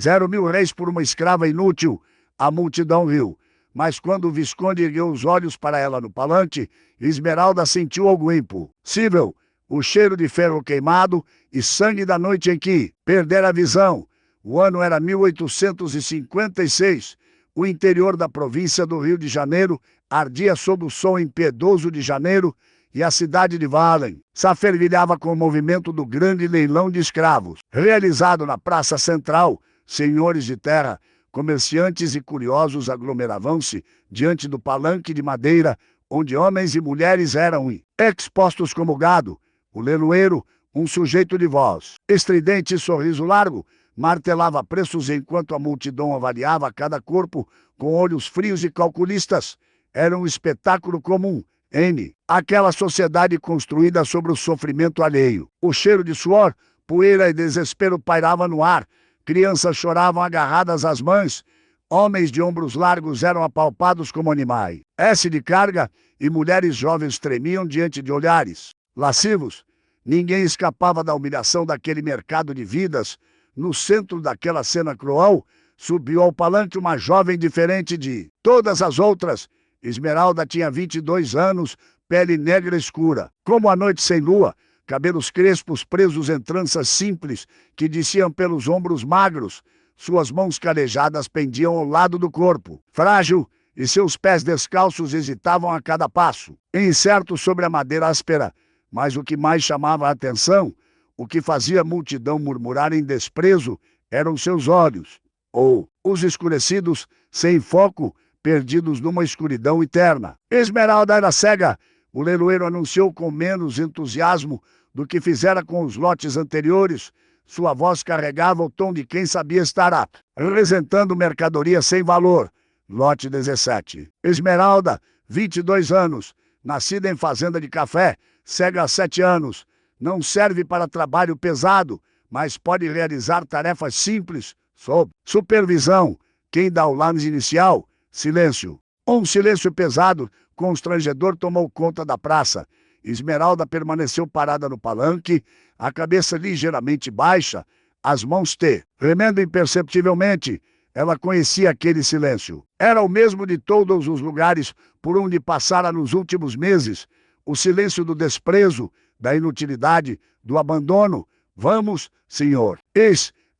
0.000 por uma escrava inútil. A multidão riu. Mas quando o Visconde ergueu os olhos para ela no palanque, Esmeralda sentiu algo impossível. O cheiro de ferro queimado e sangue da noite em que perdera a visão. O ano era 1856. O interior da província do Rio de Janeiro ardia sob o sol impiedoso de janeiro e a cidade de Valem se fervilhava com o movimento do grande leilão de escravos, realizado na Praça Central. Senhores de terra, comerciantes e curiosos aglomeravam-se diante do palanque de madeira, onde homens e mulheres eram expostos como gado. O leiloeiro, um sujeito de voz estridente e sorriso largo, martelava preços enquanto a multidão avaliava cada corpo com olhos frios e calculistas. Era um espetáculo comum em aquela sociedade construída sobre o sofrimento alheio. O cheiro de suor, poeira e desespero pairava no ar. Crianças choravam agarradas às mães. Homens de ombros largos eram apalpados como animais. De carga e mulheres jovens tremiam diante de olhares lascivos. Ninguém escapava da humilhação daquele mercado de vidas. No centro daquela cena cruel, subiu ao palanque uma jovem diferente de todas as outras. Esmeralda tinha 22 anos, pele negra escura, como a noite sem lua, cabelos crespos presos em tranças simples que desciam pelos ombros magros. Suas mãos calejadas pendiam ao lado do corpo, frágil, e seus pés descalços hesitavam a cada passo, incertos sobre a madeira áspera. Mas o que mais chamava a atenção, o que fazia a multidão murmurar em desprezo, eram seus olhos, ou os escurecidos, sem foco, perdidos numa escuridão eterna. Esmeralda era cega. O leiloeiro anunciou com menos entusiasmo do que fizera com os lotes anteriores. Sua voz carregava o tom de quem sabia estar apresentando mercadoria sem valor. Lote 17. Esmeralda, 22 anos, nascida em fazenda de café, cega há 7 anos. Não serve para trabalho pesado, mas pode realizar tarefas simples, sob supervisão. Quem dá o lance inicial? Silêncio. Um silêncio pesado, constrangedor, tomou conta da praça. Esmeralda permaneceu parada no palanque, a cabeça ligeiramente baixa, as mãos tremendo imperceptivelmente. Ela conhecia aquele silêncio. Era o mesmo de todos os lugares por onde passara nos últimos meses. O silêncio do desprezo, da inutilidade, do abandono. Vamos, senhor.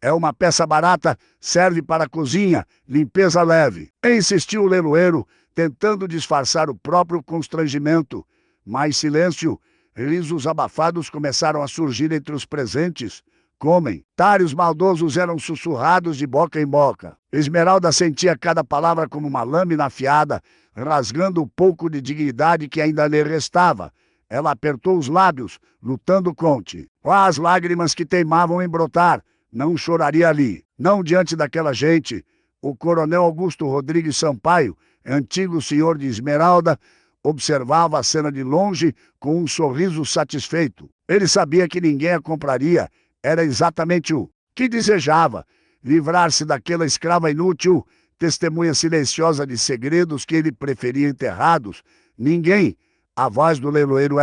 É uma peça barata, serve para a cozinha, limpeza leve. Insistiu o leiloeiro, tentando disfarçar o próprio constrangimento. Mais silêncio. Risos abafados começaram a surgir entre os presentes. Comentários maldosos eram sussurrados de boca em boca. Esmeralda sentia cada palavra como uma lâmina afiada, rasgando o pouco de dignidade que ainda lhe restava. Ela apertou os lábios, lutando contra as lágrimas que teimavam em brotar. Não choraria ali, não diante daquela gente. O coronel Augusto Rodrigues Sampaio, antigo senhor de Esmeralda, observava a cena de longe com um sorriso satisfeito. Ele sabia que ninguém a compraria. Era exatamente o que desejava: livrar-se daquela escrava inútil, testemunha silenciosa de segredos que ele preferia enterrados. Ninguém. A voz do leiloeiro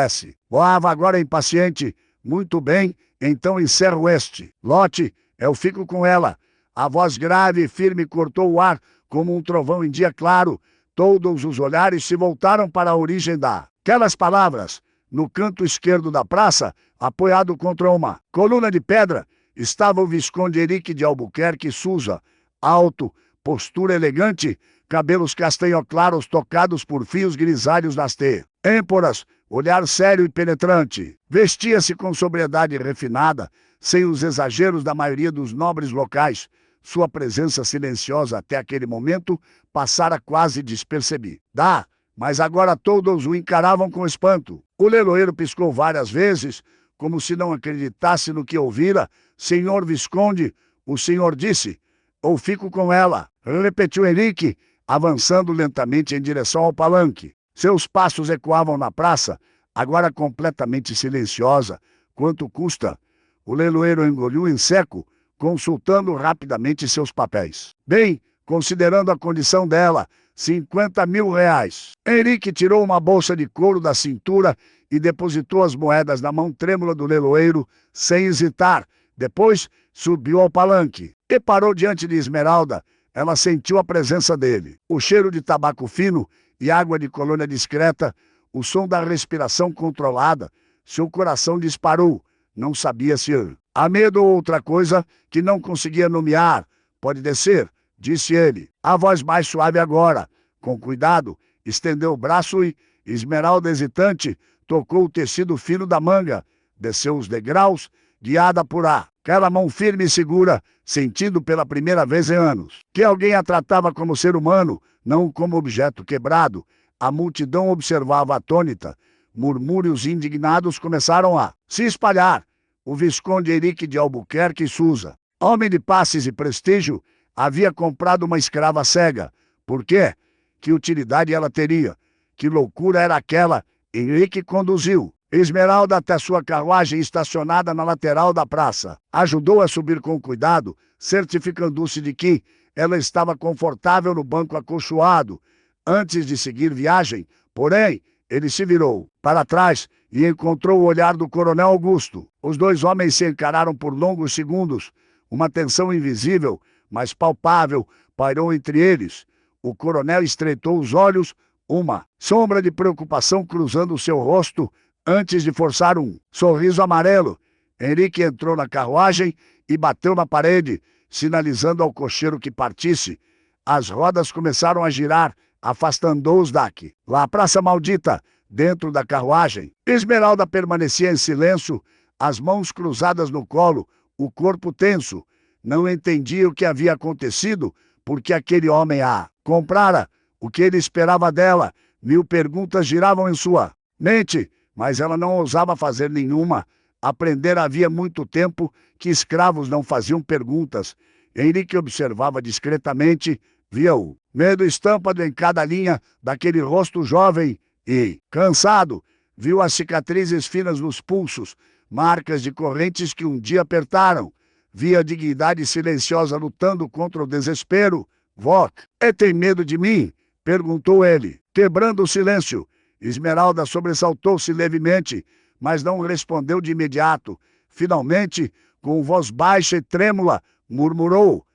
voava agora impaciente. Muito bem, então encerro este lote. Eu fico com ela. A voz grave e firme cortou o ar como um trovão em dia claro. Todos os olhares se voltaram para a origem daquelas palavras. No canto esquerdo da praça, apoiado contra uma coluna de pedra, estava o Visconde Henrique de Albuquerque Souza, alto, postura elegante, cabelos castanho-claros tocados por fios grisalhos nas têmporas, olhar sério e penetrante. Vestia-se com sobriedade refinada, sem os exageros da maioria dos nobres locais. Sua presença silenciosa até aquele momento passara quase despercebida, mas agora todos o encaravam com espanto. O leiloeiro piscou várias vezes, como se não acreditasse no que ouvira. Senhor Visconde, o senhor disse, ou fico com ela, repetiu Henrique, avançando lentamente em direção ao palanque. Seus passos ecoavam na praça, agora completamente silenciosa. Quanto custa? O leiloeiro engoliu em seco, consultando rapidamente seus papéis. Bem, considerando a condição dela, 50.000 reais. Henrique tirou uma bolsa de couro da cintura e depositou as moedas na mão trêmula do leiloeiro, sem hesitar. Depois, subiu ao palanque. E parou diante de Esmeralda. Ela sentiu a presença dele. O cheiro de tabaco fino e água de colônia discreta, o som da respiração controlada. Seu coração disparou. Não sabia se há medo ou outra coisa que não conseguia nomear. Pode descer, disse ele. A voz mais suave agora. Com cuidado, estendeu o braço e, Esmeralda hesitante, tocou o tecido fino da manga. Desceu os degraus, guiada por aquela mão firme e segura, sentindo pela primeira vez em anos que alguém a tratava como ser humano, não como objeto quebrado. A multidão observava atônita. Murmúrios indignados começaram a se espalhar. O Visconde Henrique de Albuquerque e Sousa, homem de passes e prestígio, havia comprado uma escrava cega. Por quê? Que utilidade ela teria? Que loucura era aquela? Henrique conduziu Esmeralda até sua carruagem estacionada na lateral da praça. Ajudou a subir com cuidado, certificando-se de que ela estava confortável no banco acolchoado. Antes de seguir viagem, porém, ele se virou para trás e encontrou o olhar do coronel Augusto. Os dois homens se encararam por longos segundos. Uma tensão invisível, mas palpável, pairou entre eles. O coronel estreitou os olhos, uma sombra de preocupação cruzando o seu rosto, antes de forçar um sorriso amarelo. Henrique entrou na carruagem e bateu na parede, sinalizando ao cocheiro que partisse. As rodas começaram a girar, afastando-os daqui. Lá, praça maldita, dentro da carruagem. Esmeralda permanecia em silêncio, as mãos cruzadas no colo, o corpo tenso. Não entendia o que havia acontecido, porque aquele homem a comprara. O que ele esperava dela? 1000 perguntas giravam em sua mente, mas ela não ousava fazer nenhuma. Aprendera havia muito tempo que escravos não faziam perguntas. Henrique observava discretamente, via-o medo estampado em cada linha daquele rosto jovem e, cansado, viu as cicatrizes finas nos pulsos, marcas de correntes que um dia apertaram. Via a dignidade silenciosa lutando contra o desespero. Vó, tem medo de mim? Perguntou ele, quebrando o silêncio. Esmeralda sobressaltou-se levemente, mas não respondeu de imediato. Finalmente, com voz baixa e trêmula, murmurou: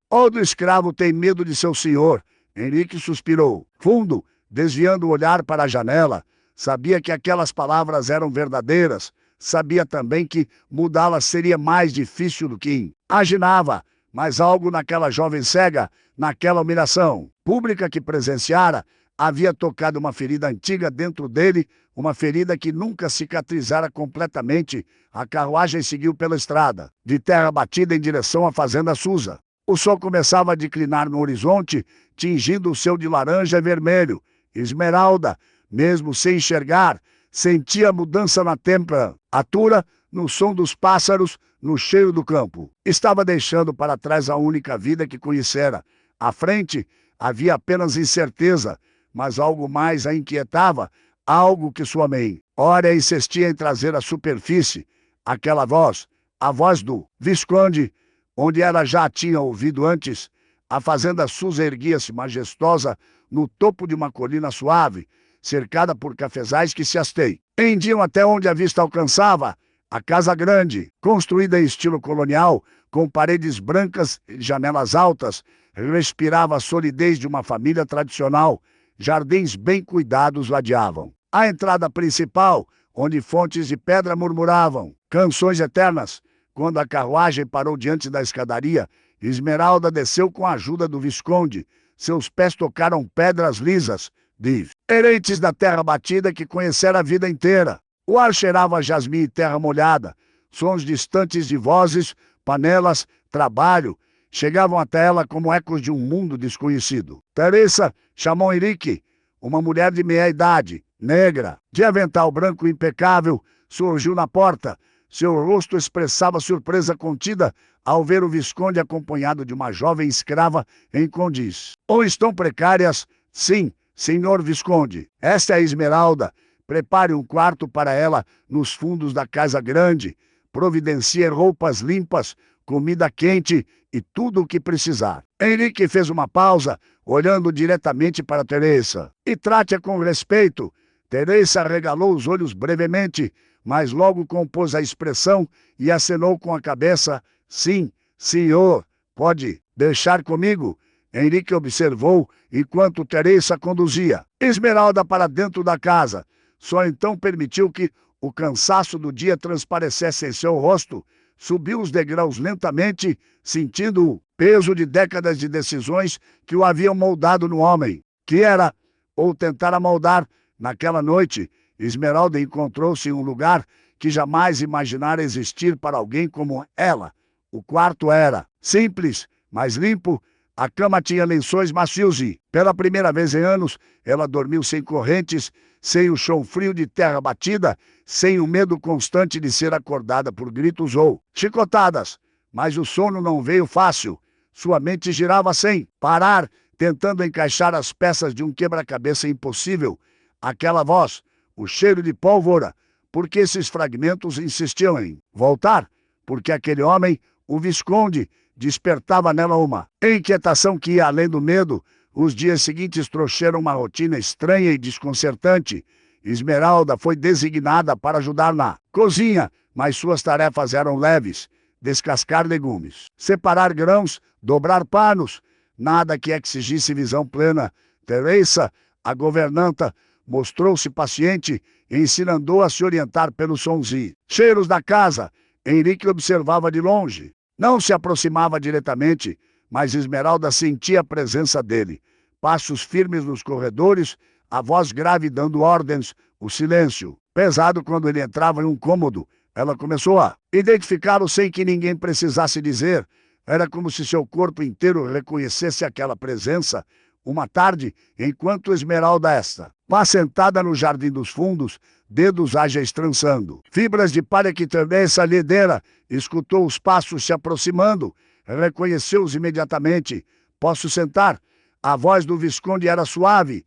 Todo escravo tem medo de seu senhor. Henrique suspirou fundo, desviando o olhar para a janela. Sabia que aquelas palavras eram verdadeiras. Sabia também que mudá-las seria mais difícil do que imaginava. Mas algo naquela jovem cega, naquela humilhação pública que presenciara, havia tocado uma ferida antiga dentro dele, uma ferida que nunca cicatrizara completamente. A carruagem seguiu pela estrada, de terra batida em direção à fazenda Sousa. O sol começava a declinar no horizonte, tingindo o céu de laranja e vermelho. Esmeralda, mesmo sem enxergar, sentia a mudança na temperatura, no som dos pássaros, no cheiro do campo. Estava deixando para trás a única vida que conhecera. À frente, havia apenas incerteza, mas algo mais a inquietava, algo que sua mãe ora insistia em trazer à superfície. Aquela voz, a voz do Visconde, onde ela já tinha ouvido antes. A fazenda Sousa erguia-se majestosa no topo de uma colina suave, cercada por cafezais que se estendiam até onde a vista alcançava. A casa grande, construída em estilo colonial, com paredes brancas e janelas altas, respirava a solidez de uma família tradicional. Jardins bem cuidados ladeavam a entrada principal, onde fontes de pedra murmuravam canções eternas. Quando a carruagem parou diante da escadaria, Esmeralda desceu com a ajuda do Visconde. Seus pés tocaram pedras lisas, diferentes da terra batida que conhecera a vida inteira. O ar cheirava a jasmim e terra molhada. Sons distantes de vozes, panelas, trabalho, chegavam até ela como ecos de um mundo desconhecido. Teresa chamou Henrique, uma mulher de meia-idade, negra, de avental branco impecável, surgiu na porta. Seu rosto expressava surpresa contida ao ver o Visconde acompanhado de uma jovem escrava em condições tão precárias. Sim, senhor Visconde, esta é a Esmeralda. Prepare um quarto para ela nos fundos da casa grande. Providencie roupas limpas, comida quente e tudo o que precisar. Henrique fez uma pausa, olhando diretamente para Teresa. E trate-a com respeito. Teresa regalou os olhos brevemente, mas logo compôs a expressão e acenou com a cabeça. Sim, senhor. Pode deixar comigo? Henrique observou enquanto Teresa conduzia Esmeralda para dentro da casa. Só então permitiu que o cansaço do dia transparecesse em seu rosto. Subiu os degraus lentamente, sentindo o peso de décadas de decisões que o haviam moldado no homem, que era, ou tentara moldar. Naquela noite, Esmeralda encontrou-se em um lugar que jamais imaginara existir para alguém como ela. O quarto era simples, mas limpo. A cama tinha lençóis macios e, pela primeira vez em anos, ela dormiu sem correntes, sem o chão frio de terra batida, sem o medo constante de ser acordada por gritos ou chicotadas. Mas o sono não veio fácil. Sua mente girava sem parar, tentando encaixar as peças de um quebra-cabeça impossível. Aquela voz, o cheiro de pólvora, porque esses fragmentos insistiam em voltar, porque aquele homem, o Visconde, despertava nela uma inquietação que ia além do medo. Os dias seguintes trouxeram uma rotina estranha e desconcertante. Esmeralda foi designada para ajudar na cozinha, mas suas tarefas eram leves: descascar legumes, separar grãos, dobrar panos, nada que exigisse visão plena. Teresa, a governanta, mostrou-se paciente, ensinando-a a se orientar pelos sons e cheiros da casa. Henrique observava de longe. Não se aproximava diretamente, mas Esmeralda sentia a presença dele. Passos firmes nos corredores, a voz grave dando ordens, o silêncio pesado quando ele entrava em um cômodo. Ela começou a identificá-lo sem que ninguém precisasse dizer. Era como se seu corpo inteiro reconhecesse aquela presença. Uma tarde, enquanto Esmeralda estava sentada no jardim dos fundos, dedos ágeis trançando fibras de palha que Teresa lhe dera, escutou os passos se aproximando, reconheceu-os imediatamente. Posso sentar? A voz do Visconde era suave,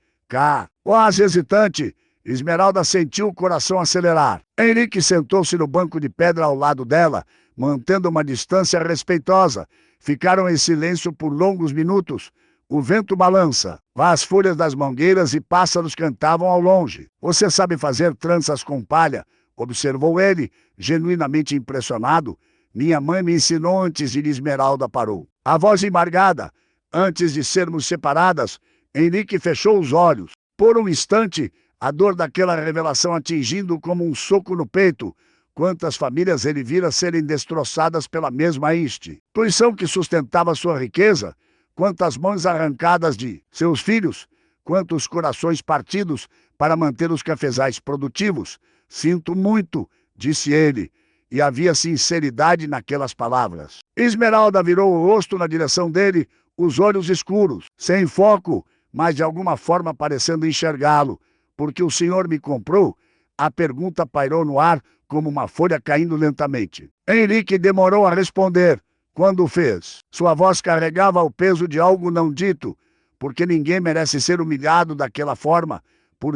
quase hesitante. Esmeralda sentiu o coração acelerar. Henrique sentou-se no banco de pedra ao lado dela, mantendo uma distância respeitosa. Ficaram em silêncio por longos minutos. O vento balança, as folhas das mangueiras e pássaros cantavam ao longe. Você sabe fazer tranças com palha? Observou ele, genuinamente impressionado. Minha mãe me ensinou antes de Esmeralda parou. A voz embargada. Antes de sermos separadas, Henrique fechou os olhos. Por um instante, a dor daquela revelação atingindo-o como um soco no peito. Quantas famílias ele vira serem destroçadas pela mesma instituição que sustentava sua riqueza? Quantas mãos arrancadas de seus filhos, quantos corações partidos para manter os cafezais produtivos. Sinto muito, disse ele, e havia sinceridade naquelas palavras. Esmeralda virou o rosto na direção dele, os olhos escuros, sem foco, mas de alguma forma parecendo enxergá-lo. Porque o senhor me comprou? A pergunta pairou no ar como uma folha caindo lentamente. Henrique demorou a responder. Quando o fez, sua voz carregava o peso de algo não dito, porque ninguém merece ser humilhado daquela forma.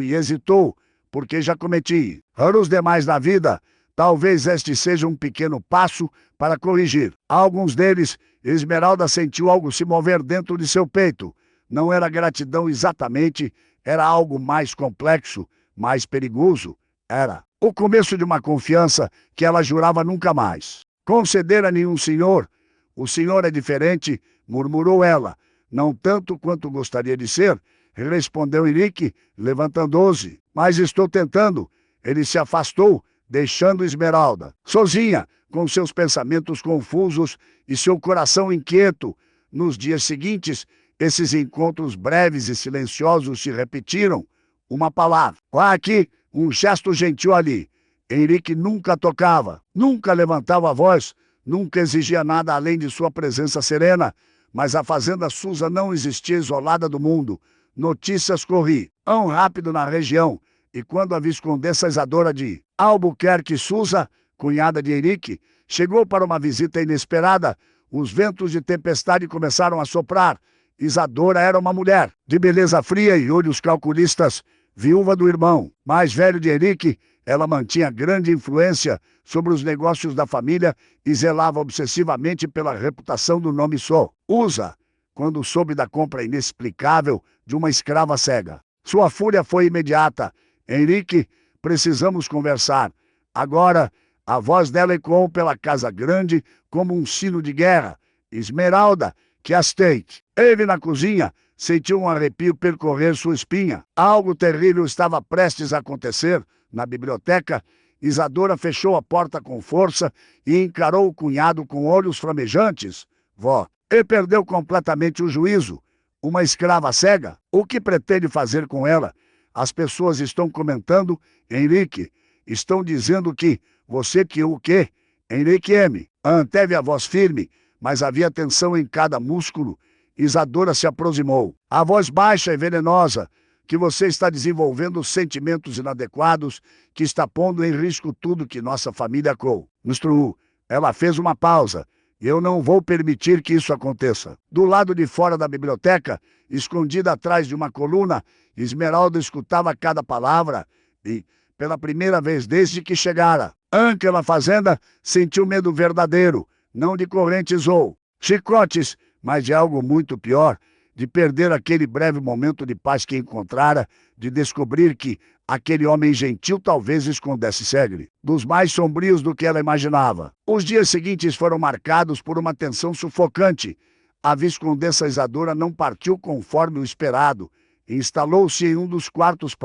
E hesitou, porque já cometi erros demais na vida. Talvez este seja um pequeno passo para corrigir alguns deles. Esmeralda sentiu algo se mover dentro de seu peito. Não era gratidão exatamente, era algo mais complexo, mais perigoso. Era o começo de uma confiança que ela jurava nunca mais conceder a nenhum senhor. O senhor é diferente, murmurou ela. Não tanto quanto gostaria de ser, respondeu Henrique, levantando-se. Mas estou tentando. Ele se afastou, deixando Esmeralda sozinha, com seus pensamentos confusos e seu coração inquieto. Nos dias seguintes, esses encontros breves e silenciosos se repetiram. Uma palavra aqui, um gesto gentil ali. Henrique nunca tocava, nunca levantava a voz, nunca exigia nada além de sua presença serena. Mas a fazenda Susa não existia isolada do mundo. Notícias corriam rápido na região, e quando a viscondessa Isadora de Albuquerque Susa, cunhada de Henrique, chegou para uma visita inesperada, os ventos de tempestade começaram a soprar. Isadora era uma mulher de beleza fria e olhos calculistas, viúva do irmão mais velho de Henrique. Ela mantinha grande influência sobre os negócios da família e zelava obsessivamente pela reputação do nome Sousa, quando soube da compra inexplicável de uma escrava cega. Sua fúria foi imediata. Henrique, precisamos conversar. Agora, a voz dela ecoou pela casa grande como um sino de guerra. Esmeralda, que aceite. Ele na cozinha sentiu um arrepio percorrer sua espinha. Algo terrível estava prestes a acontecer. Na biblioteca, Isadora fechou a porta com força e encarou o cunhado com olhos flamejantes. Vó, ele perdeu completamente o juízo. Uma escrava cega? O que pretende fazer com ela? As pessoas estão comentando, Henrique. Estão dizendo que você que o quê? Henrique M. Manteve a voz firme, mas havia tensão em cada músculo. Isadora se aproximou. A voz baixa e venenosa, que você está desenvolvendo sentimentos inadequados, que está pondo em risco tudo que nossa família construiu. Ela fez uma pausa. Eu não vou permitir que isso aconteça. Do lado de fora da biblioteca, escondida atrás de uma coluna, Esmeralda escutava cada palavra e, pela primeira vez desde que chegara, àquela fazenda, sentiu medo verdadeiro, não de correntes ou chicotes, mas de algo muito pior, de perder aquele breve momento de paz que encontrara, de descobrir que aquele homem gentil talvez escondesse segredos dos mais sombrios do que ela imaginava. Os dias seguintes foram marcados por uma tensão sufocante. A viscondessa Isadora não partiu conforme o esperado. Instalou-se em um dos quartos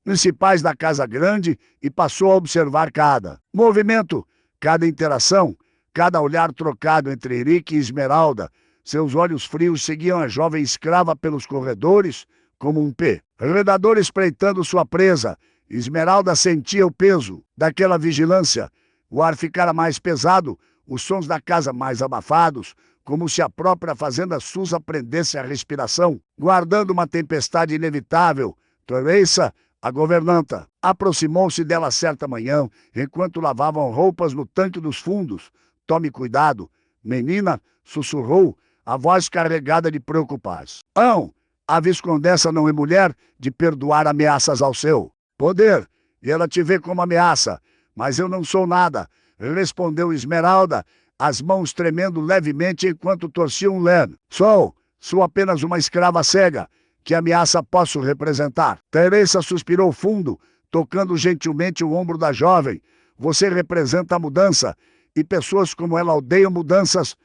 principais da casa grande e passou a observar cada movimento, cada interação, cada olhar trocado entre Henrique e Esmeralda. Seus olhos frios seguiam a jovem escrava pelos corredores, como um predador espreitando sua presa. Esmeralda sentia o peso daquela vigilância. O ar ficara mais pesado, os sons da casa mais abafados, como se a própria fazenda Susa prendesse a respiração, guardando uma tempestade inevitável. Teresa, a governanta, aproximou-se dela certa manhã, enquanto lavavam roupas no tanque dos fundos. Tome cuidado, menina, sussurrou, a voz carregada de preocupação. A viscondessa não é mulher de perdoar ameaças ao seu poder, e ela te vê como ameaça. Mas eu não sou nada, respondeu Esmeralda, as mãos tremendo levemente enquanto torcia um sou apenas uma escrava cega. Que ameaça posso representar? Teresa suspirou fundo, tocando gentilmente o ombro da jovem. Você representa a mudança, e pessoas como ela odeiam mudanças.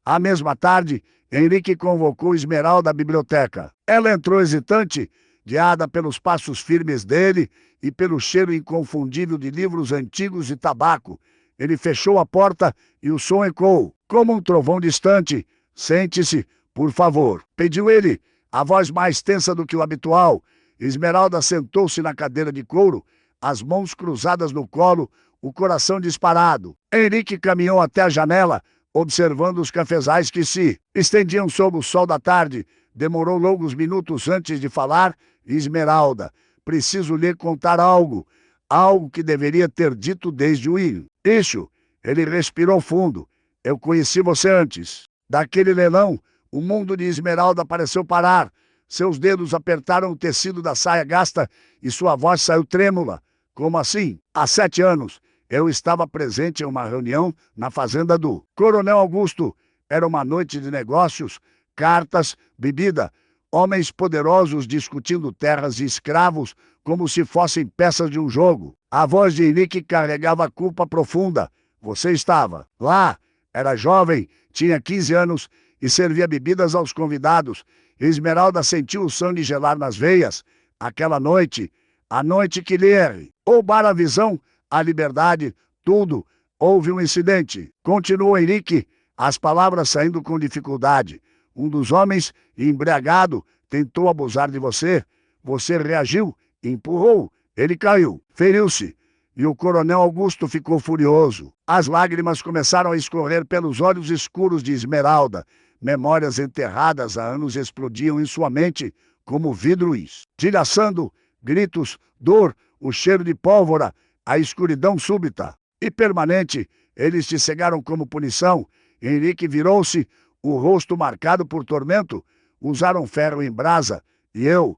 A mesma tarde, Henrique convocou Esmeralda à biblioteca. Ela entrou hesitante, guiada pelos passos firmes dele e pelo cheiro inconfundível de livros antigos e tabaco. Ele fechou a porta e o som ecoou, como um trovão distante. Sente-se, por favor, pediu ele, a voz mais tensa do que o habitual. Esmeralda sentou-se na cadeira de couro, as mãos cruzadas no colo, o coração disparado. Henrique caminhou até a janela, observando os cafezais que se estendiam sob o sol da tarde. Demorou longos minutos antes de falar. Esmeralda, preciso lhe contar algo. Algo que deveria ter dito desde o início. Ele respirou fundo. Eu conheci você antes. Daquele leilão, o mundo de Esmeralda pareceu parar. Seus dedos apertaram o tecido da saia gasta e sua voz saiu trêmula. Como assim? Há 7 anos. Eu estava presente em uma reunião na fazenda do Coronel Augusto. Era uma noite de negócios, cartas, bebida, homens poderosos discutindo terras e escravos como se fossem peças de um jogo. A voz de Henrique carregava culpa profunda. Você estava lá, era jovem, tinha 15 anos e servia bebidas aos convidados. Esmeralda sentiu o sangue gelar nas veias. Aquela noite, a noite que lhe roubara a visão, a liberdade, tudo. Houve um incidente. Continuou Henrique, as palavras saindo com dificuldade. Um dos homens, embriagado, tentou abusar de você. Você reagiu, empurrou, ele caiu, feriu-se. E o coronel Augusto ficou furioso. As lágrimas começaram a escorrer pelos olhos escuros de Esmeralda. Memórias enterradas há anos explodiam em sua mente como vidros, dilhaçando, gritos, dor, o cheiro de pólvora, a escuridão súbita e permanente. Eles te cegaram como punição. Henrique virou-se, o rosto marcado por tormento. Usaram ferro em brasa e eu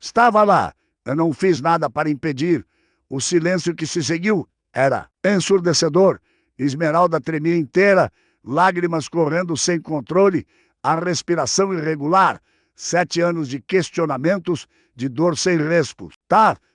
estava lá. Eu não fiz nada para impedir. O silêncio que se seguiu era ensurdecedor. Esmeralda tremia inteira, lágrimas correndo sem controle, a respiração irregular. 7 anos de questionamentos, de dor sem respos.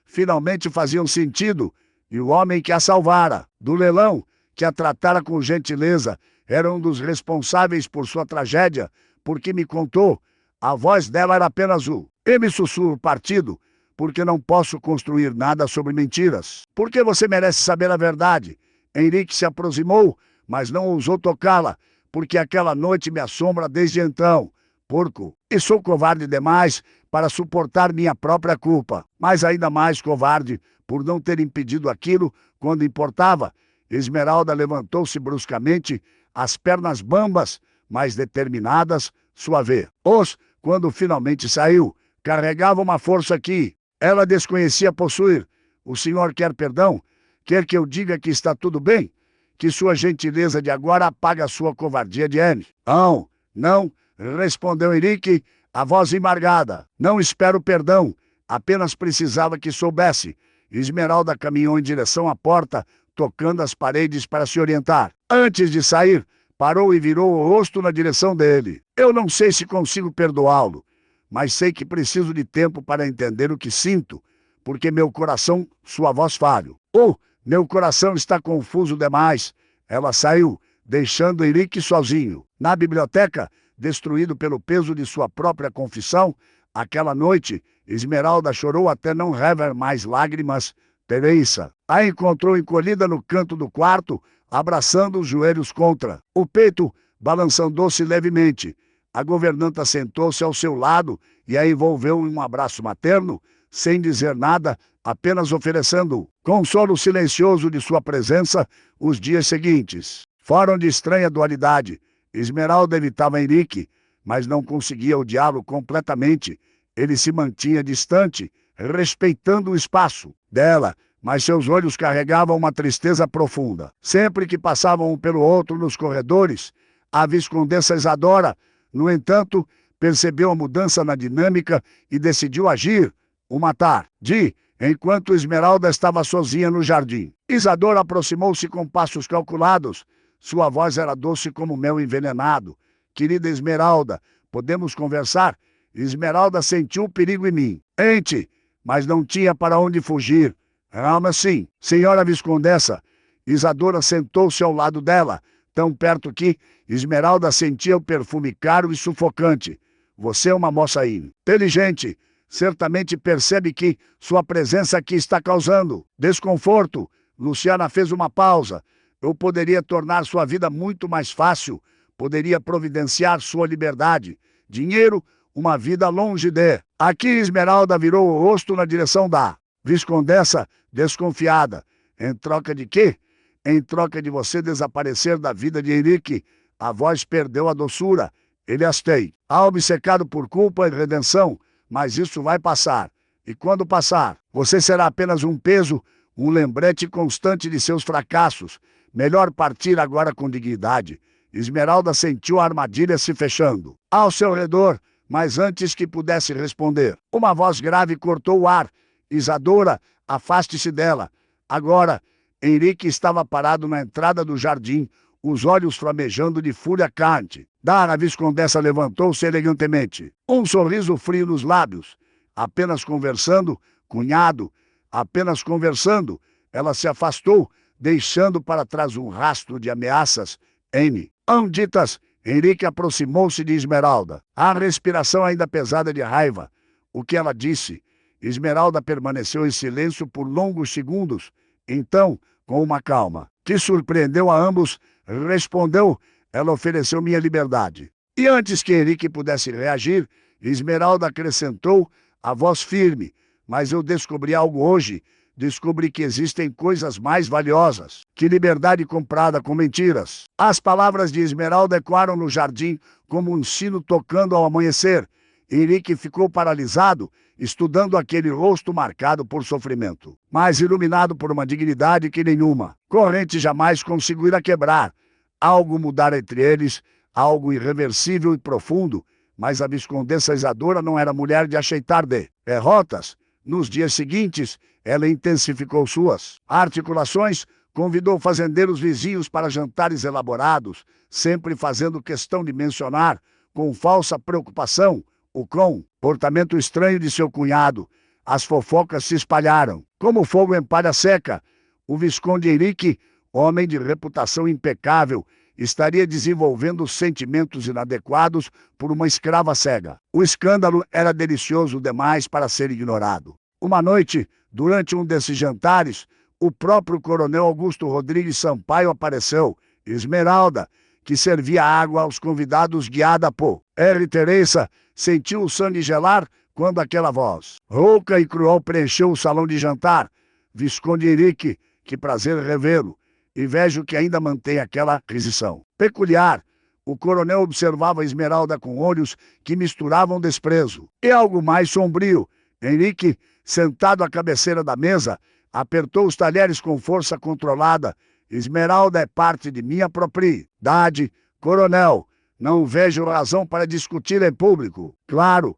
Finalmente faziam sentido. E o homem que a salvara do leilão, que a tratara com gentileza, era um dos responsáveis por sua tragédia, porque me contou. A voz dela era apenas o "me sussurro partido", porque não posso construir nada sobre mentiras. Porque você merece saber a verdade. Henrique se aproximou, mas não ousou tocá-la, porque aquela noite me assombra desde então. Porco, e sou covarde demais para suportar minha própria culpa, mas ainda mais covarde por não ter impedido aquilo quando importava. Esmeralda levantou-se bruscamente, as pernas bambas, mas determinadas, sua vez. Quando finalmente saiu, carregava uma força que ela desconhecia possuir. O senhor quer perdão? Quer que eu diga que está tudo bem? Que sua gentileza de agora apaga a sua covardia de Anne? Não, não, respondeu Henrique, a voz embargada. Não espero perdão, apenas precisava que soubesse. Esmeralda caminhou em direção à porta, tocando as paredes para se orientar. Antes de sair, parou e virou o rosto na direção dele. Eu não sei se consigo perdoá-lo, mas sei que preciso de tempo para entender o que sinto, porque meu coração, sua voz falho. Meu coração está confuso demais. Ela saiu, deixando Henrique sozinho. Na biblioteca, destruído pelo peso de sua própria confissão, aquela noite, Esmeralda chorou até não rever mais lágrimas. Teresa a encontrou encolhida no canto do quarto, abraçando os joelhos contra o peito, balançando-se levemente. A governanta sentou-se ao seu lado e a envolveu em um abraço materno, sem dizer nada, apenas oferecendo consolo silencioso de sua presença. Os dias seguintes foram de estranha dualidade. Esmeralda evitava Henrique, mas não conseguia odiá-lo completamente. Ele se mantinha distante, respeitando o espaço dela, mas seus olhos carregavam uma tristeza profunda. Sempre que passavam um pelo outro nos corredores, a viscondessa Isadora, no entanto, percebeu a mudança na dinâmica e decidiu agir, o matar. Enquanto Esmeralda estava sozinha no jardim, Isadora aproximou-se com passos calculados. Sua voz era doce como mel envenenado. Querida Esmeralda, podemos conversar? Esmeralda sentiu o perigo em mim. Mas não tinha para onde fugir. Sim, senhora viscondessa. Isadora sentou-se ao lado dela, tão perto que Esmeralda sentia o perfume caro e sufocante. Você é uma moça inteligente. Certamente percebe que sua presença aqui está causando desconforto. Luciana fez uma pausa. Eu poderia tornar sua vida muito mais fácil. Poderia providenciar sua liberdade, dinheiro, uma vida longe de... Aqui Esmeralda virou o rosto na direção da viscondessa, desconfiada. Em troca de quê? Em troca de você desaparecer da vida de Henrique. A voz perdeu a doçura. Ele hastei. Obcecado por culpa e redenção. Mas isso vai passar. E quando passar, você será apenas um peso, um lembrete constante de seus fracassos. Melhor partir agora com dignidade. Esmeralda sentiu a armadilha se fechando ao seu redor, mas antes que pudesse responder, uma voz grave cortou o ar. Isadora, afaste-se dela. Agora, Henrique estava parado na entrada do jardim, os olhos flamejando de fúria quente. A viscondessa levantou-se elegantemente, um sorriso frio nos lábios. Apenas conversando, cunhado, apenas conversando. Ela se afastou, deixando para trás um rastro de ameaças. Ditas, Henrique aproximou-se de Esmeralda, a respiração ainda pesada de raiva. O que ela disse? Esmeralda permaneceu em silêncio por longos segundos. Então, com uma calma que surpreendeu a ambos, respondeu: ela ofereceu minha liberdade. E antes que Henrique pudesse reagir, Esmeralda acrescentou, a voz firme: mas eu descobri algo hoje. Descobri que existem coisas mais valiosas que liberdade comprada com mentiras. As palavras de Esmeralda ecoaram no jardim como um sino tocando ao amanhecer. Henrique ficou paralisado, estudando aquele rosto marcado por sofrimento, mas iluminado por uma dignidade que nenhuma corrente jamais conseguirá quebrar. Algo mudara entre eles, algo irreversível e profundo, mas a viscondessa Isadora não era mulher de aceitar derrotas. Nos dias seguintes, ela intensificou suas articulações, convidou fazendeiros vizinhos para jantares elaborados, sempre fazendo questão de mencionar, com falsa preocupação, o comportamento estranho de seu cunhado. As fofocas se espalharam, como fogo em palha seca. O visconde Henrique, homem de reputação impecável, estaria desenvolvendo sentimentos inadequados por uma escrava cega. O escândalo era delicioso demais para ser ignorado. Uma noite, durante um desses jantares, o próprio coronel Augusto Rodrigues Sampaio apareceu. Esmeralda, que servia água aos convidados guiada por R. Teresa, sentiu o sangue gelar quando aquela voz rouca e cruel preencheu o salão de jantar. Visconde Henrique, que prazer revê-lo, e vejo que ainda mantém aquela aquisição peculiar. O coronel observava Esmeralda com olhos que misturavam desprezo e algo mais sombrio. Henrique, sentado à cabeceira da mesa, apertou os talheres com força controlada. Esmeralda é parte de minha propriedade, coronel. Não vejo razão para discutir em público. Claro,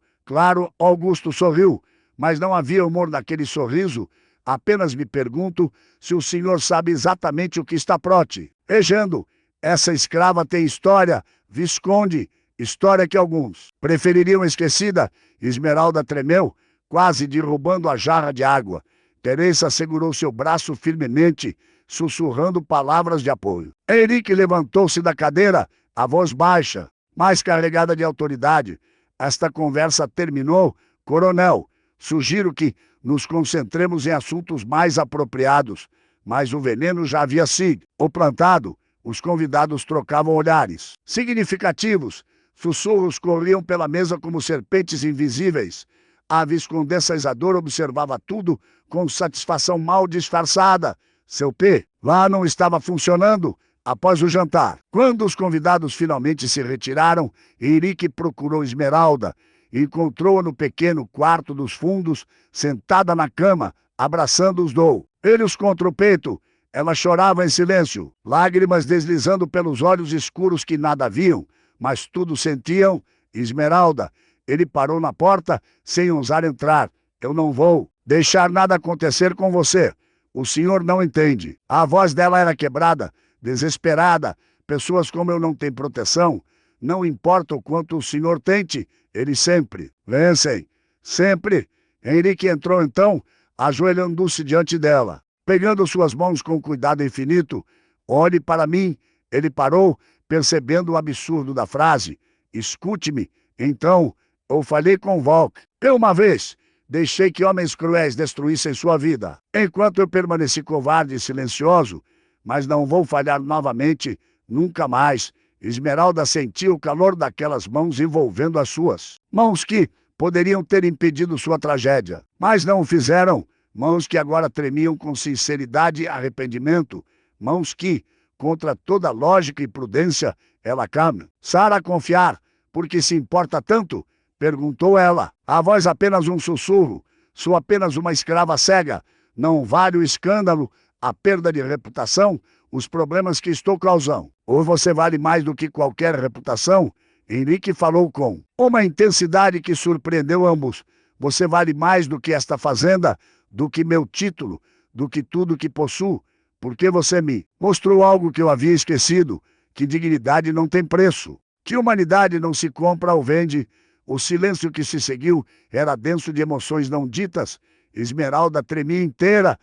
Augusto sorriu, mas não havia humor naquele sorriso. Apenas me pergunto se o senhor sabe exatamente o que está protejando. Essa escrava tem história, Visconde, história que alguns prefeririam esquecida. Esmeralda tremeu, quase derrubando a jarra de água. Teresa segurou seu braço firmemente, sussurrando palavras de apoio. Henrique levantou-se da cadeira, a voz baixa, mas carregada de autoridade. Esta conversa terminou. Coronel, sugiro que nos concentremos em assuntos mais apropriados. Mas o veneno já havia sido plantado. Os convidados trocavam olhares significativos. Sussurros corriam pela mesa como serpentes invisíveis. A viscondessa Isadora observava tudo com satisfação mal disfarçada. Seu P. lá não estava funcionando. Após o jantar, quando os convidados finalmente se retiraram, Henrique procurou Esmeralda. Encontrou-a no pequeno quarto dos fundos, sentada na cama, abraçando os joelhos contra o peito. Ela chorava em silêncio, lágrimas deslizando pelos olhos escuros que nada viam, mas tudo sentiam. Esmeralda, ele parou na porta, sem ousar entrar. Eu não vou deixar nada acontecer com você. O senhor não entende. A voz dela era quebrada, desesperada. Pessoas como eu não têm proteção. Não importa o quanto o senhor tente, eles sempre vencem. Sempre. Henrique entrou então, ajoelhando-se diante dela. Pegando suas mãos com cuidado infinito. Olhe para mim. Ele parou, percebendo o absurdo da frase. Escute-me. Então, eu falei com Volk. Eu uma vez deixei que homens cruéis destruíssem sua vida, enquanto eu permaneci covarde e silencioso, mas não vou falhar novamente, nunca mais. Esmeralda sentiu o calor daquelas mãos envolvendo as suas. Mãos que poderiam ter impedido sua tragédia, mas não o fizeram. Mãos que agora tremiam com sinceridade e arrependimento. Mãos que, contra toda lógica e prudência, ela calma. Sara confiar, porque se importa tanto? Perguntou ela. A voz apenas um sussurro. Sou apenas uma escrava cega. Não vale o escândalo, a perda de reputação, os problemas que estou causando. Ou você vale mais do que qualquer reputação? Henrique falou com uma intensidade que surpreendeu ambos. Você vale mais do que esta fazenda, do que meu título, do que tudo que possuo. Porque você me mostrou algo que eu havia esquecido, que dignidade não tem preço, que humanidade não se compra ou vende. O silêncio que se seguiu era denso de emoções não ditas. Esmeralda tremia inteira,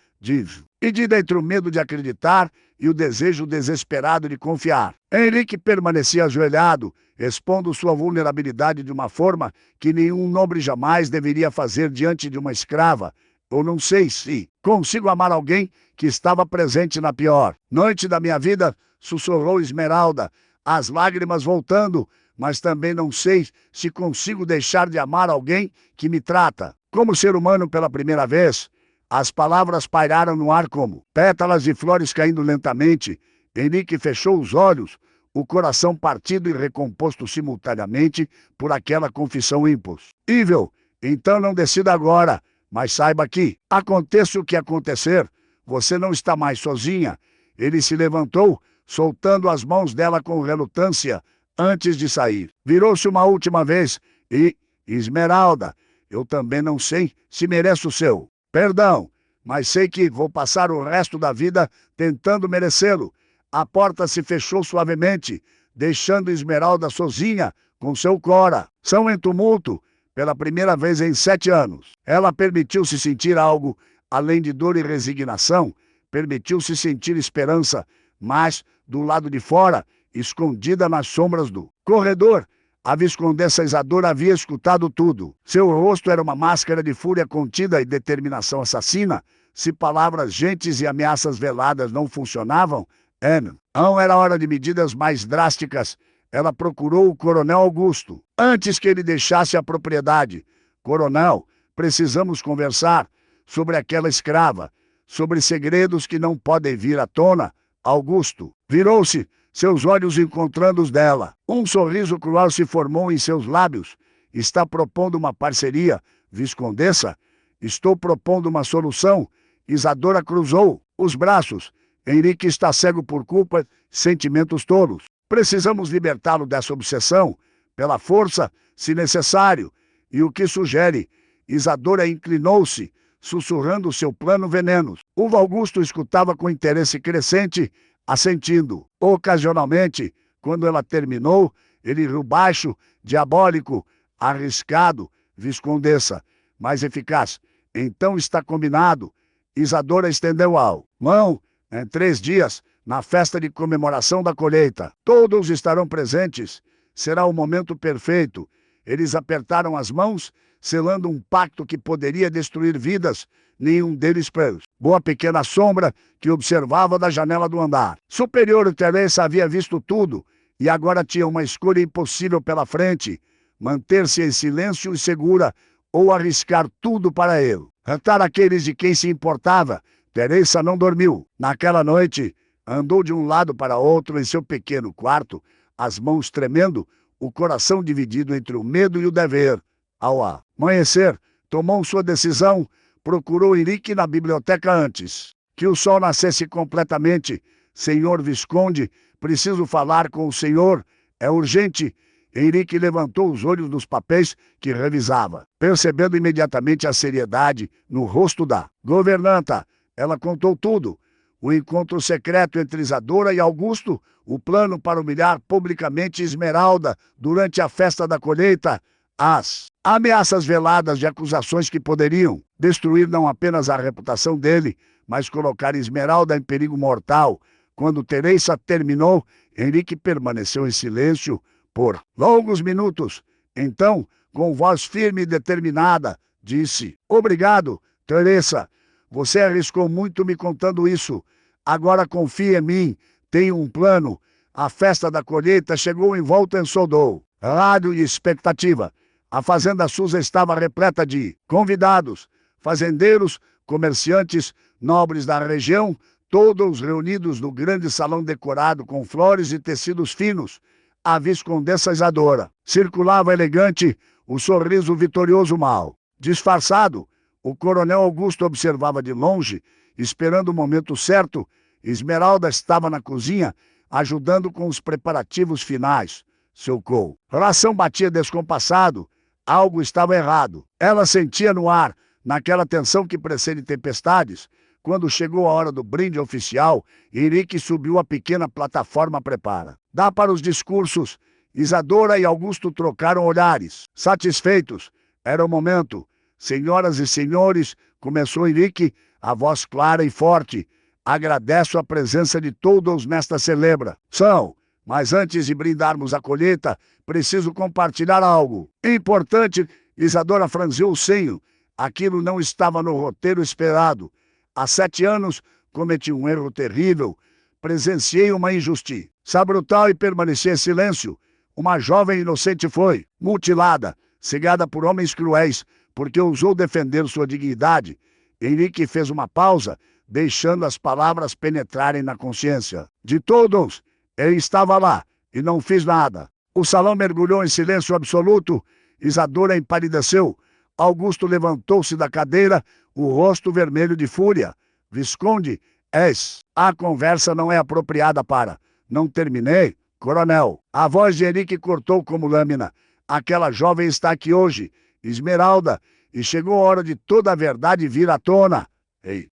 e de dentro o medo de acreditar e o desejo desesperado de confiar. Henrique permanecia ajoelhado, expondo sua vulnerabilidade de uma forma que nenhum nobre jamais deveria fazer diante de uma escrava. Eu não sei se consigo amar alguém que estava presente na pior noite da minha vida, sussurrou Esmeralda, as lágrimas voltando, mas também não sei se consigo deixar de amar alguém que me trata como ser humano pela primeira vez. As palavras pairaram no ar como pétalas de flores caindo lentamente. Henrique fechou os olhos, o coração partido e recomposto simultaneamente por aquela confissão impossível. Então não decida agora, mas saiba que, aconteça o que acontecer, você não está mais sozinha. Ele se levantou, soltando as mãos dela com relutância, antes de sair. Virou-se uma última vez e... Esmeralda, eu também não sei se mereço o seu perdão, mas sei que vou passar o resto da vida tentando merecê-lo. A porta se fechou suavemente, deixando Esmeralda sozinha com seu coração em tumulto. Pela primeira vez em 7 anos, ela permitiu-se sentir algo além de dor e resignação. Permitiu-se sentir esperança, mas, do lado de fora, escondida nas sombras do corredor. A viscondessa Isadora havia escutado tudo. Seu rosto era uma máscara de fúria contida e determinação assassina. Se palavras gentis e ameaças veladas não funcionavam, não era hora de medidas mais drásticas. Ela procurou o coronel Augusto. Antes que ele deixasse a propriedade. Coronel, precisamos conversar sobre aquela escrava, sobre segredos que não podem vir à tona. Augusto virou-se, seus olhos encontrando os dela. Um sorriso cruel se formou em seus lábios. Está propondo uma parceria, viscondessa? Estou propondo uma solução. Isadora cruzou os braços. Henrique está cego por culpa, sentimentos tolos. Precisamos libertá-lo dessa obsessão, pela força, se necessário. E o que sugere? Isadora inclinou-se, sussurrando seu plano veneno. O Augusto escutava com interesse crescente, assentindo. Ocasionalmente, quando ela terminou, ele riu baixo, diabólico, arriscado, viscondessa, mais eficaz. Então está combinado. Isadora estendeu a mão. Em 3 dias, na festa de comemoração da colheita, todos estarão presentes. Será o momento perfeito. Eles apertaram as mãos, selando um pacto que poderia destruir vidas. Nenhum deles preso. Boa pequena sombra que observava da janela do andar superior, Teresa havia visto tudo e agora tinha uma escolha impossível pela frente: manter-se em silêncio e segura ou arriscar tudo para ele. Cantar aqueles de quem se importava. Teresa não dormiu. Naquela noite, andou de um lado para outro em seu pequeno quarto, as mãos tremendo, o coração dividido entre o medo e o dever. Ao amanhecer, tomou sua decisão. Procurou Henrique na biblioteca antes que o sol nascesse completamente. Senhor Visconde, preciso falar com o senhor. É urgente. Henrique levantou os olhos dos papéis que revisava, percebendo imediatamente a seriedade no rosto da governanta. Ela contou tudo. O encontro secreto entre Isadora e Augusto, o plano para humilhar publicamente Esmeralda durante a festa da colheita, as ameaças veladas de acusações que poderiam destruir não apenas a reputação dele, mas colocar Esmeralda em perigo mortal. Quando Teresa terminou, Henrique permaneceu em silêncio por longos minutos. Então, com voz firme e determinada, disse: "Obrigado, Teresa. Você arriscou muito me contando isso. Agora confie em mim. Tenho um plano." A festa da colheita chegou envolta em Sodou. Rádio e expectativa. A fazenda Susa estava repleta de convidados, fazendeiros, comerciantes, nobres da região, todos reunidos no grande salão decorado com flores e tecidos finos. A viscondessa Isadora circulava elegante, o sorriso vitorioso mal disfarçado. O coronel Augusto observava de longe, esperando o momento certo. Esmeralda estava na cozinha, ajudando com os preparativos finais. Seu coração batia descompassado. Algo estava errado. Ela sentia no ar, naquela tensão que precede tempestades. Quando chegou a hora do brinde oficial, Henrique subiu a pequena plataforma prepara. Dá para os discursos. Isadora e Augusto trocaram olhares. Satisfeitos. Era o momento. Senhoras e senhores, começou Henrique, a voz clara e forte. Agradeço a presença de todos nesta celebração. Mas antes de brindarmos a colheita, preciso compartilhar algo importante. Isadora franziu o senho. Aquilo não estava no roteiro esperado. Há 7 anos, cometi um erro terrível. Presenciei uma injustiça brutal e permaneci em silêncio. Uma jovem inocente foi mutilada, cegada por homens cruéis, porque ousou defender sua dignidade. Henrique fez uma pausa, deixando as palavras penetrarem na consciência de todos. Ele estava lá e não fiz nada. O salão mergulhou em silêncio absoluto. Isadora empalideceu. Augusto levantou-se da cadeira, o rosto vermelho de fúria. Visconde, a conversa não é apropriada para... Não terminei, coronel. A voz de Henrique cortou como lâmina. Aquela jovem está aqui hoje, Esmeralda, e chegou a hora de toda a verdade vir à tona.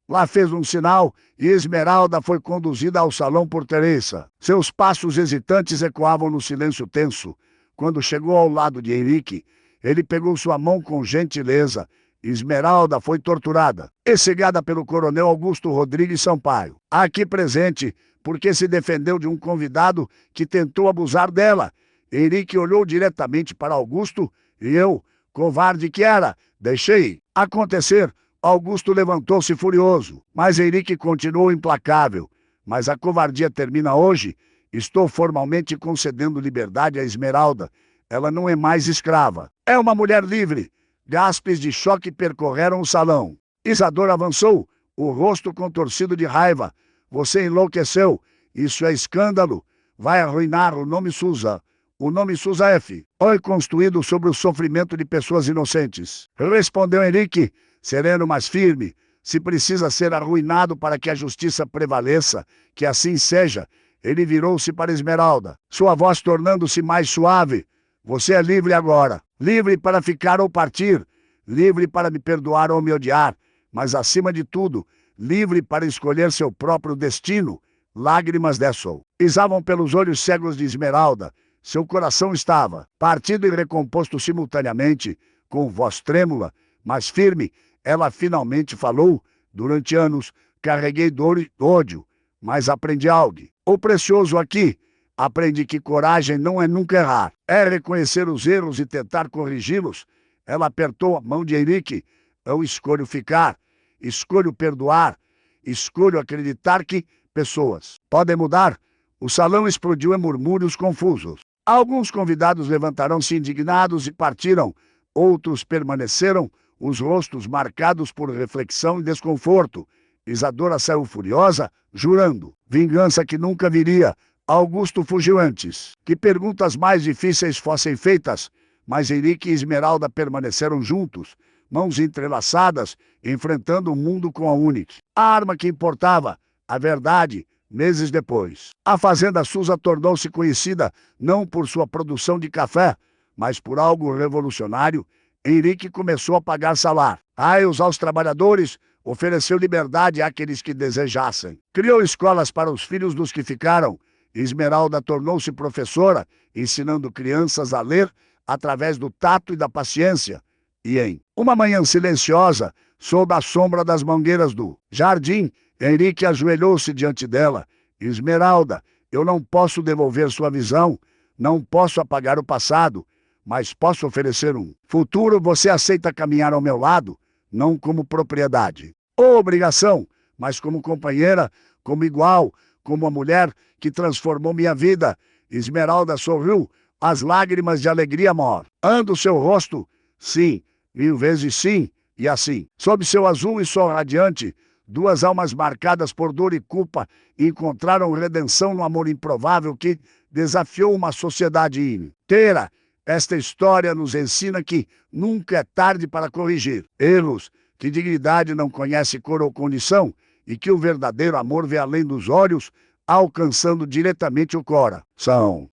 Lá fez um sinal e Esmeralda foi conduzida ao salão por Teresa. Seus passos hesitantes ecoavam no silêncio tenso. Quando chegou ao lado de Henrique, ele pegou sua mão com gentileza. Esmeralda foi torturada e cegada pelo coronel Augusto Rodrigues Sampaio, aqui presente, porque se defendeu de um convidado que tentou abusar dela. Henrique olhou diretamente para Augusto e eu, covarde que era, deixei acontecer. Augusto levantou-se furioso, mas Henrique continuou implacável. Mas a covardia termina hoje. Estou formalmente concedendo liberdade a Esmeralda. Ela não é mais escrava. É uma mulher livre. Gaspes de choque percorreram o salão. Isadora avançou, o rosto contorcido de raiva. Você enlouqueceu. Isso é escândalo. Vai arruinar o nome Susa. O nome Susa F. Foi construído sobre o sofrimento de pessoas inocentes. Respondeu Henrique, sereno mas firme. Se precisa ser arruinado para que a justiça prevaleça, que assim seja. Ele virou-se para Esmeralda, sua voz tornando-se mais suave. Você é livre agora. Livre para ficar ou partir. Livre para me perdoar ou me odiar. Mas, acima de tudo, livre para escolher seu próprio destino. Lágrimas desçam. Pisavam pelos olhos cegos de Esmeralda. Seu coração estava partido e recomposto simultaneamente, com voz trêmula, mas firme. Ela finalmente falou. Durante anos, carreguei dor e ódio, mas aprendi algo. O precioso aqui, aprendi que coragem não é nunca errar. É reconhecer os erros e tentar corrigi-los. Ela apertou a mão de Henrique. Eu escolho ficar, escolho perdoar, escolho acreditar que pessoas podem mudar. O salão explodiu em murmúrios confusos. Alguns convidados levantaram-se indignados e partiram. Outros permaneceram, os rostos marcados por reflexão e desconforto. Isadora saiu furiosa, jurando vingança que nunca viria. Augusto fugiu antes que perguntas mais difíceis fossem feitas, mas Henrique e Esmeralda permaneceram juntos, mãos entrelaçadas, enfrentando o mundo com a única arma que importava, a verdade. Meses depois, a Fazenda Susa tornou-se conhecida não por sua produção de café, mas por algo revolucionário. Henrique começou a pagar salários aos trabalhadores, ofereceu liberdade àqueles que desejassem. Criou escolas para os filhos dos que ficaram. Esmeralda tornou-se professora, ensinando crianças a ler através do tato e da paciência. E em uma manhã silenciosa, sob a sombra das mangueiras do jardim, Henrique ajoelhou-se diante dela. Esmeralda, eu não posso devolver sua visão, não posso apagar o passado, mas posso oferecer um futuro. Você aceita caminhar ao meu lado, não como propriedade ou obrigação, mas como companheira, como igual, como a mulher que transformou minha vida. Esmeralda sorriu, as lágrimas de alegria morrendo o seu rosto. Sim, 1000 vezes sim, e assim, sob seu azul e sol radiante, duas almas marcadas por dor e culpa encontraram redenção no amor improvável que desafiou uma sociedade inteira. Esta história nos ensina que nunca é tarde para corrigir erros, que dignidade não conhece cor ou condição e que o verdadeiro amor vê além dos olhos, alcançando diretamente o coração.